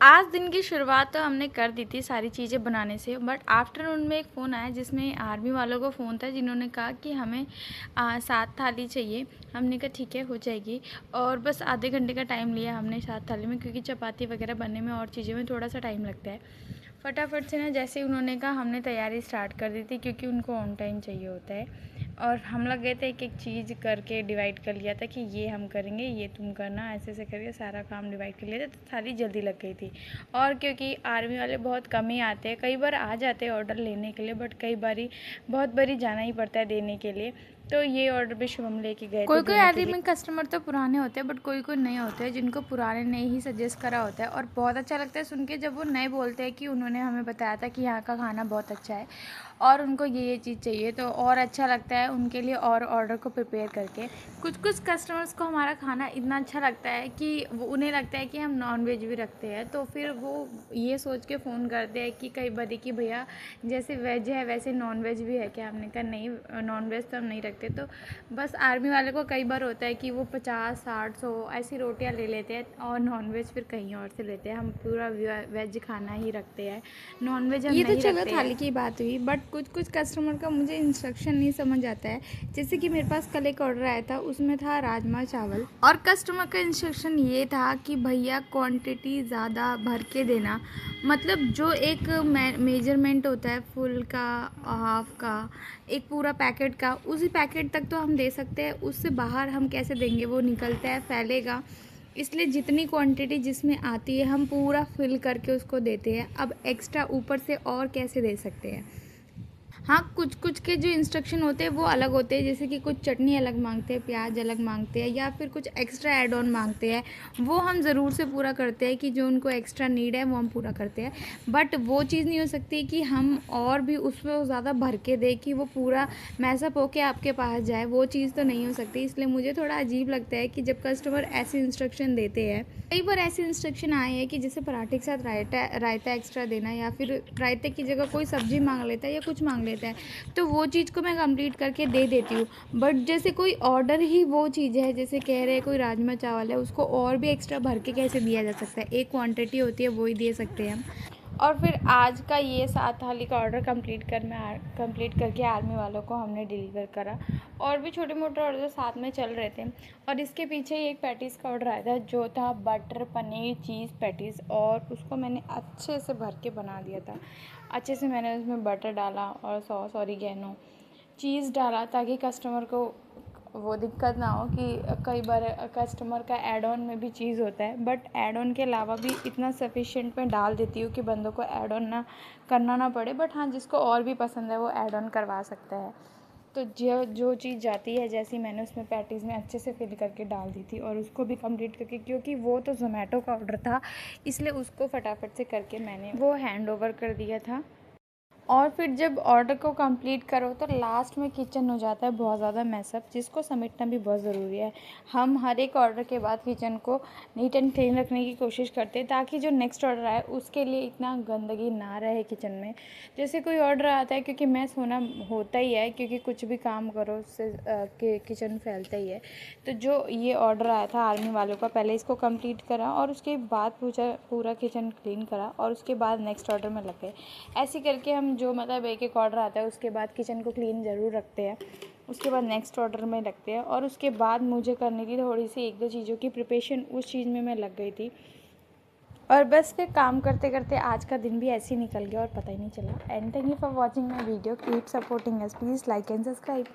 आज दिन की शुरुआत तो हमने कर दी थी सारी चीज़ें बनाने से, बट आफ्टरनून में एक फ़ोन आया जिसमें आर्मी वालों का फ़ोन था, जिन्होंने कहा कि हमें 7 थाली चाहिए। हमने कहा ठीक है, हो जाएगी। और बस आधे घंटे का टाइम लिया हमने 7 थाली में, क्योंकि चपाती वगैरह बनने में और चीज़ों में थोड़ा सा टाइम लगता है। फटाफट से ना जैसे ही उन्होंने कहा, हमने तैयारी स्टार्ट कर दी थी, क्योंकि उनको ऑन टाइम चाहिए होता है। और हम लोग गए थे, एक एक चीज़ करके डिवाइड कर लिया था कि ये हम करेंगे, ये तुम करना, ऐसे ऐसे करके सारा काम डिवाइड कर लिया था, तो थाली जल्दी लग गई थी। और क्योंकि आर्मी वाले बहुत कम ही आते हैं, कई बार आ जाते हैं ऑर्डर लेने के लिए, बट कई बारी बहुत बारी जाना ही पड़ता है देने के लिए। तो ये ऑर्डर भी शुभम लेके गए थे कोई देने के आर्मी लिए। में कस्टमर तो पुराने होते हैं, बट कोई कोई नए होते हैं जिनको पुराने ने ही सजेस्ट करा होता है। और बहुत अच्छा लगता है सुन के जब वो नए बोलते हैं कि उन्होंने हमें बताया था कि यहाँ का खाना बहुत अच्छा है और उनको ये चीज़ चाहिए, तो और अच्छा लगता है उनके लिए और ऑर्डर को प्रिपेयर करके। कुछ कुछ कस्टमर्स को हमारा खाना इतना अच्छा लगता है कि वो उन्हें लगता है कि हम नॉन वेज भी रखते हैं, तो फिर वो ये सोच के फ़ोन करते हैं कि कई बारी कि भैया जैसे वेज है वैसे नॉन वेज भी है क्या। हमने कहा नहीं, नॉन वेज तो हम नहीं रखते। तो बस आर्मी वाले को कई बार होता है कि वो 50, 60, 100 ऐसी रोटियां ले लेते हैं और नॉन वेज फिर कहीं और से लेते हैं। हम पूरा वेज खाना ही रखते हैं, नॉन वेज हम ये तो नहीं चलो रखते थाली हैं। की बात हुई, बट कुछ कुछ कस्टमर का मुझे इंस्ट्रक्शन नहीं समझ आता है। जैसे कि मेरे पास कल एक ऑर्डर आया था, उसमें था राजमा चावल, और कस्टमर का इंस्ट्रक्शन ये था कि भैया क्वांटिटी ज़्यादा भर के देना। मतलब जो एक मेजरमेंट होता है फुल का, हाफ का, एक पूरा पैकेट का, उसी पैकेट तक तो हम दे सकते हैं, उससे बाहर हम कैसे देंगे, वो निकलता है, फैलेगा। इसलिए जितनी क्वांटिटी जिसमें आती है हम पूरा फिल करके उसको देते हैं। अब एक्स्ट्रा ऊपर से और कैसे दे सकते हैं। हाँ, कुछ कुछ के जो इंस्ट्रक्शन होते हैं वो अलग होते हैं, जैसे कि कुछ चटनी अलग मांगते हैं, प्याज अलग मांगते हैं, या फिर कुछ एक्स्ट्रा ऐड ऑन मांगते हैं। वो हम ज़रूर से पूरा करते हैं कि जो उनको एक्स्ट्रा नीड है वो हम पूरा करते हैं। बट वो चीज़ नहीं हो सकती कि हम और भी उसमें ज़्यादा भर के दें कि वो पूरा मैसअप होके आपके पास जाए, वो चीज़ तो नहीं हो सकती। इसलिए मुझे थोड़ा अजीब लगता है कि जब कस्टमर ऐसे इंस्ट्रक्शन देते हैं। कई बार ऐसे इंस्ट्रक्शन आए हैं कि जैसे पराठे के साथ रायता रायता एक्स्ट्रा देना, या फिर रायते की जगह कोई सब्ज़ी मांग लेता है या कुछ मांग लेता है, तो वो चीज़ को मैं कंप्लीट करके दे देती हूँ। बट जैसे कोई ऑर्डर ही वो चीज़ है, जैसे कह रहे हैं कोई राजमा चावल है, उसको और भी एक्स्ट्रा भर के कैसे दिया जा सकता है। एक क्वांटिटी होती है वो ही दे सकते हैं हम। और फिर आज का ये 7 थाली का ऑर्डर कंप्लीट करके आर्मी वालों को हमने डिलीवर करा। और भी छोटे मोटे ऑर्डर साथ में चल रहे थे। और इसके पीछे ही एक पैटीज़ का ऑर्डर आया था, जो था बटर पनीर चीज़ पैटीज़, और उसको मैंने अच्छे से भर के बना दिया था। अच्छे से मैंने उसमें बटर डाला और सॉस, ऑरिगेनो, चीज़ डाला, ताकि कस्टमर को वो दिक्कत ना हो कि कई बार कस्टमर का ऐड ऑन में भी चीज़ होता है, बट ऐड ऑन के अलावा भी इतना सफिशिएंट मैं डाल देती हूँ कि बंदों को ऐड ऑन ना करना ना पड़े। बट हाँ, जिसको और भी पसंद है वो ऐड ऑन करवा सकता है। तो जो जो चीज़ जाती है, जैसी मैंने उसमें पैटीज़ में अच्छे से फिल करके डाल दी थी, और उसको भी कंप्लीट करके, क्योंकि वो तो ज़ोमैटो का ऑर्डर था, इसलिए उसको फटाफट से करके मैंने वो हैंड ओवर कर दिया था। और फिर जब ऑर्डर को कंप्लीट करो तो लास्ट में किचन हो जाता है बहुत ज़्यादा मैसअप, जिसको समेटना भी बहुत ज़रूरी है। हम हर एक ऑर्डर के बाद किचन को नीट एंड क्लीन रखने की कोशिश करते हैं, ताकि जो नेक्स्ट ऑर्डर आए उसके लिए इतना गंदगी ना रहे किचन में। जैसे कोई ऑर्डर आता है, क्योंकि मैं सोना होता ही है, क्योंकि कुछ भी काम करो उससे किचन फैलता ही है। तो जो ये ऑर्डर आया था आर्मी वालों का, पहले इसको कंप्लीट करा और उसके बाद पूरा किचन क्लीन करा, और उसके बाद नेक्स्ट ऑर्डर में लग गए। ऐसे करके हम जो मतलब एक एक ऑर्डर आता है उसके बाद किचन को क्लीन ज़रूर रखते हैं, उसके बाद नेक्स्ट ऑर्डर में लगते हैं। और उसके बाद मुझे करनी थी थोड़ी सी 1-2 चीज़ों की प्रिपरेशन, उस चीज़ में मैं लग गई थी। और बस फिर काम करते करते आज का दिन भी ऐसे ही निकल गया और पता ही नहीं चला। And thank you for watching my video. Keep supporting us, please like and subscribe.